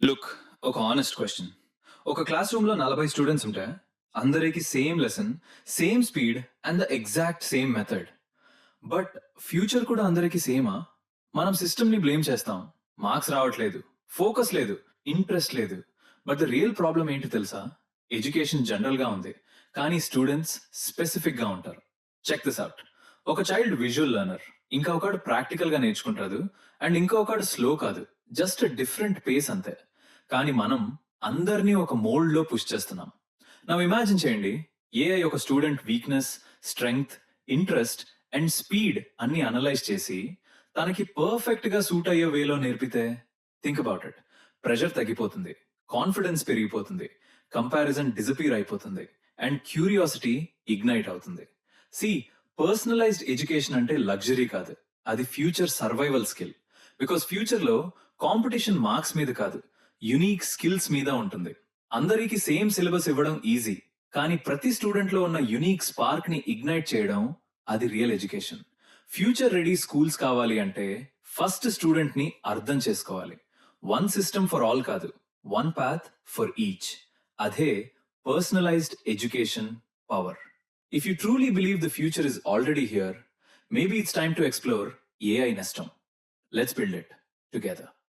Look, ఒక honest question. ఒక class రూమ్‌లో 40 స్టూడెంట్స్ ఉంటే, అందరికి same lesson, same speed and the exact same method. But future కూడా అందరికి సేమా? మనం సిస్టమ్‌ని బ్లేమ్ చేస్తాం. మార్క్స్ రావట్లేదు, ఫోకస్ లేదు, ఇంట్రెస్ట్ లేదు. బట్ ద రియల్ ప్రాబ్లమ్ ఏంటి తెలుసా? ఎడ్యుకేషన్ జనరల్‌గా ఉంది. కానీ స్టూడెంట్స్ స్పెసిఫిక్‌గా ఉంటారు. Check this out. ఒక చైల్డ్ విజువల్ లెర్నర్. ఇంకా ఒకడు ప్రాక్టికల్‌గా నేర్చుకుంటాడు. అండ్ ఇంకొకడు స్లో కాదు. జస్ట్ డిఫరెంట్ పేస్ అంతే. కానీ మనం అందరినీ ఒక మోల్డ్‌లో పుష్ చేస్తున్నాం. నౌ ఇమాజిన్ చేయండి, ఏఐ ఒక student weakness, strength, interest and speed అన్ని అనలైజ్ చేసి తనకి పర్ఫెక్ట్‌గా సూట్ అయ్యే వేలో నేర్పితే థింక్ అబౌట్ ఇట్. ప్రెషర్ తగ్గిపోతుంది, కాన్ఫిడెన్స్ పెరిగిపోతుంది, కంపారిజన్ డిసపియర్ అయిపోతుంది అండ్ క్యూరియాసిటీ ఇగ్నైట్ అవుతుంది. సి, పర్సనలైజ్డ్ ఎడ్యుకేషన్ అంటే లగ్జరీ కాదు, అది ఫ్యూచర్ సర్వైవల్ స్కిల్. బికాస్ ఫ్యూచర్‌లో కాంపిటీషన్ మార్క్స్ మీద కాదు, యునీక్ స్కిల్స్ మీద ఉంటుంది. అందరికీ సేమ్ సిలబస్ ఇవ్వడం ఈజీ, కానీ ప్రతి స్టూడెంట్ లో ఉన్న యునీక్ స్పార్క్ ని ఇగ్నైట్ చేయడం, అది real education. Future ready schools కావాలి అంటే ఫస్ట్ స్టూడెంట్ ని అర్థం చేసుకోవాలి. వన్ సిస్టమ్ ఫర్ ఆల్ కాదు, వన్ పాత్ ఫర్ ఈచ్. అదే personalised education power. If you truly believe the future is already here, maybe it's time to explore AI Nestham. Let's build it together.